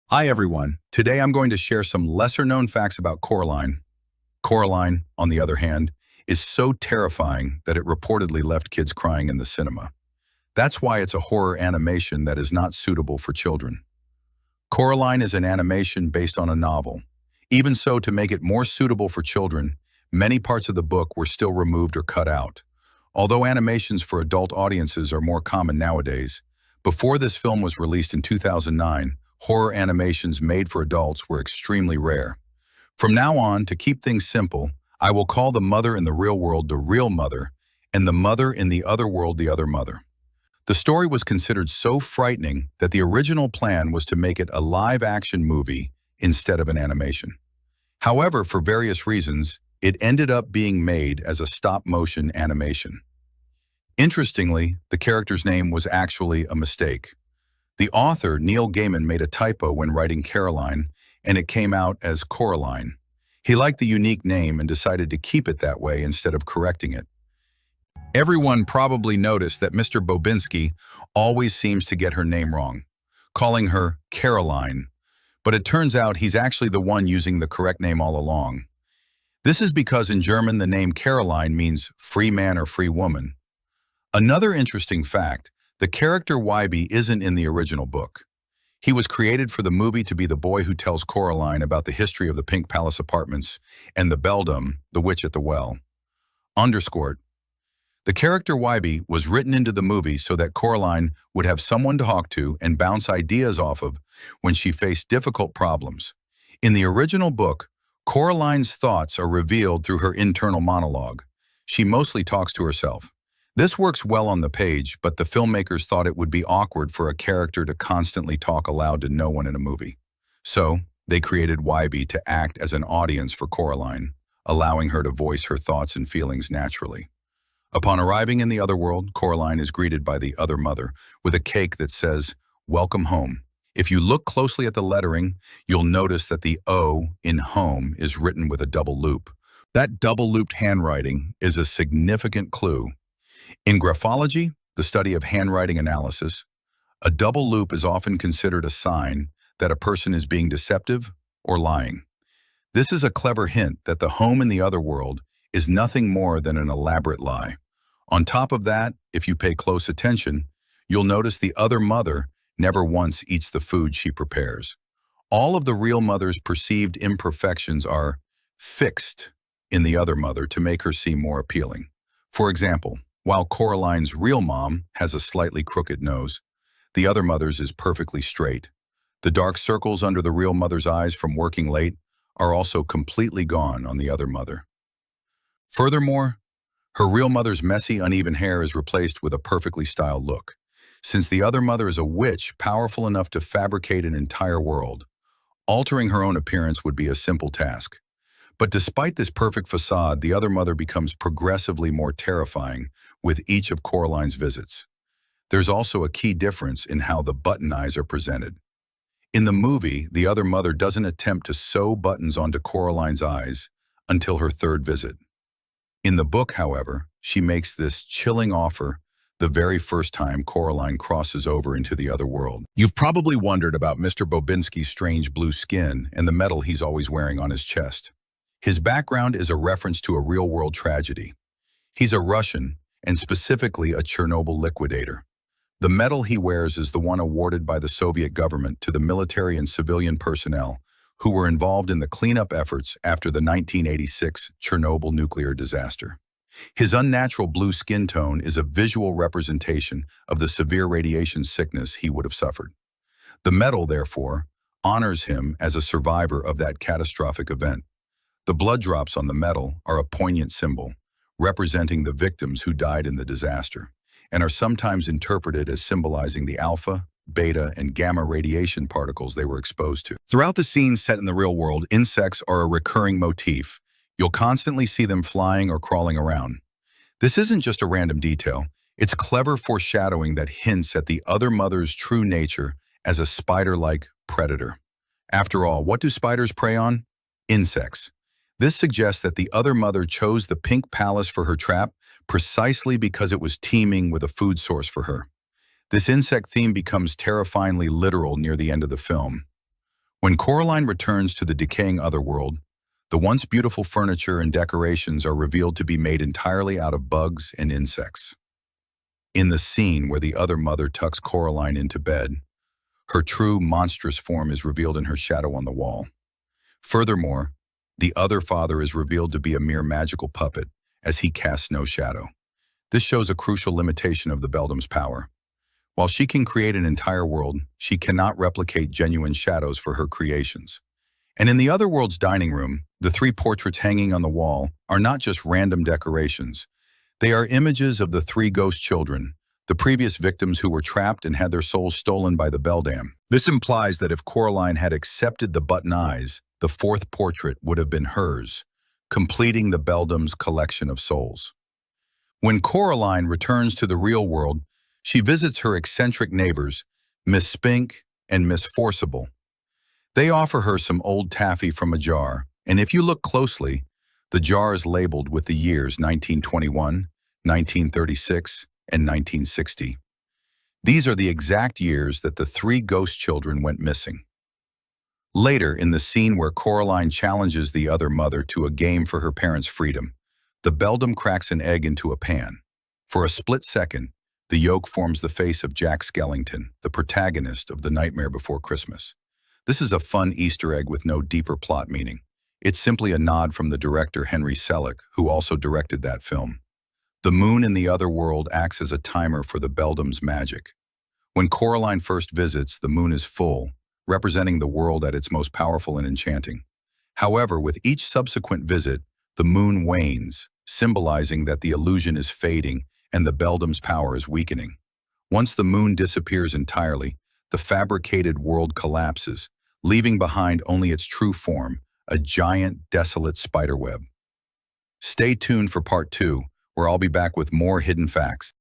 Hi everyone. Today I'm going to share some lesser-known facts about Coraline. Coraline, on the other hand, is so terrifying that it reportedly left kids crying in the cinema. That's why it's a horror animation that is not suitable for children. Coraline is an animation based on a novel. Even so, to make it more suitable for children, many parts of the book were still removed or cut out. Although animations for adult audiences are more common nowadays, before this film was released in 2009, horror animations made for adults were extremely rare. From now on, to keep things simple, I will call the mother in the real world the real mother, and the mother in the other world the other mother. The story was considered so frightening that the original plan was to make it a live-action movie instead of an animation. However, for various reasons, it ended up being made as a stop-motion animation. Interestingly, the character's name was actually a mistake. The author, Neil Gaiman, made a typo when writing Caroline, and it came out as Coraline. He liked the unique name and decided to keep it that way instead of correcting it. Everyone probably noticed that Mr. Bobinsky always seems to get her name wrong, calling her Caroline, but it turns out he's actually the one using the correct name all along. This is because in German the name Caroline means free man or free woman. Another interesting fact, the character Wybie isn't in the original book. He was created for the movie to be the boy who tells Coraline about the history of the Pink Palace apartments and the beldam, the witch at the well. Underscored. The character Wybie was written into the movie so that Coraline would have someone to talk to and bounce ideas off of when she faced difficult problems. In the original book, Coraline's thoughts are revealed through her internal monologue. She mostly talks to herself. This works well on the page, but the filmmakers thought it would be awkward for a character to constantly talk aloud to no one in a movie. So, they created Wybie to act as an audience for Coraline, allowing her to voice her thoughts and feelings naturally. Upon arriving in the other world, Coraline is greeted by the other mother with a cake that says, "Welcome home." If you look closely at the lettering, you'll notice that the O in home is written with a double loop. That double-looped handwriting is a significant clue. In graphology, the study of handwriting analysis, a double loop is often considered a sign that a person is being deceptive or lying. This is a clever hint that the home in the other world is nothing more than an elaborate lie. On top of that, if you pay close attention, you'll notice the other mother never once eats the food she prepares. All of the real mother's perceived imperfections are fixed in the other mother to make her seem more appealing. For example, while Coraline's real mom has a slightly crooked nose, the other mother's is perfectly straight. The dark circles under the real mother's eyes from working late are also completely gone on the other mother. Furthermore, her real mother's messy, uneven hair is replaced with a perfectly styled look. Since the other mother is a witch powerful enough to fabricate an entire world, altering her own appearance would be a simple task. But despite this perfect facade, the other mother becomes progressively more terrifying with each of Coraline's visits. There's also a key difference in how the button eyes are presented. In the movie, the other mother doesn't attempt to sew buttons onto Coraline's eyes until her third visit. In the book, however, she makes this chilling offer the very first time Coraline crosses over into the other world. You've probably wondered about Mr. Bobinsky's strange blue skin and the medal he's always wearing on his chest. His background is a reference to a real-world tragedy. He's a Russian, and specifically a Chernobyl liquidator. The medal he wears is the one awarded by the Soviet government to the military and civilian personnel who were involved in the cleanup efforts after the 1986 Chernobyl nuclear disaster. His unnatural blue skin tone is a visual representation of the severe radiation sickness he would have suffered. The medal, therefore, honors him as a survivor of that catastrophic event. The blood drops on the medal are a poignant symbol, representing the victims who died in the disaster, and are sometimes interpreted as symbolizing the alpha, beta, and gamma radiation particles they were exposed to. Throughout the scenes set in the real world, insects are a recurring motif. You'll constantly see them flying or crawling around. This isn't just a random detail. It's clever foreshadowing that hints at the other mother's true nature as a spider-like predator. After all, what do spiders prey on? Insects. This suggests that the other mother chose the Pink Palace for her trap precisely because it was teeming with a food source for her. This insect theme becomes terrifyingly literal near the end of the film. When Coraline returns to the decaying otherworld, the once beautiful furniture and decorations are revealed to be made entirely out of bugs and insects. In the scene where the other mother tucks Coraline into bed, her true monstrous form is revealed in her shadow on the wall. Furthermore, the other father is revealed to be a mere magical puppet, as he casts no shadow. This shows a crucial limitation of the beldam's power. While she can create an entire world, she cannot replicate genuine shadows for her creations. And in the other world's dining room, the three portraits hanging on the wall are not just random decorations. They are images of the three ghost children, the previous victims who were trapped and had their souls stolen by the beldam. This implies that if Coraline had accepted the button eyes, the fourth portrait would have been hers, completing the beldam's collection of souls. When Coraline returns to the real world, she visits her eccentric neighbors, Miss Spink and Miss Forcible. They offer her some old taffy from a jar, and if you look closely, the jar is labeled with the years 1921, 1936, and 1960. These are the exact years that the three ghost children went missing. Later, in the scene where Coraline challenges the other mother to a game for her parents' freedom, the beldam cracks an egg into a pan. For a split second, the yolk forms the face of Jack Skellington, the protagonist of The Nightmare Before Christmas. This is a fun Easter egg with no deeper plot meaning. It's simply a nod from the director Henry Selick, who also directed that film. The moon in the other world acts as a timer for the beldam's magic. When Coraline first visits, the moon is full, representing the world at its most powerful and enchanting. However, with each subsequent visit, the moon wanes, symbolizing that the illusion is fading and the beldam's power is weakening. Once the moon disappears entirely, the fabricated world collapses, leaving behind only its true form, a giant, desolate spiderweb. Stay tuned for part 2, where I'll be back with more hidden facts.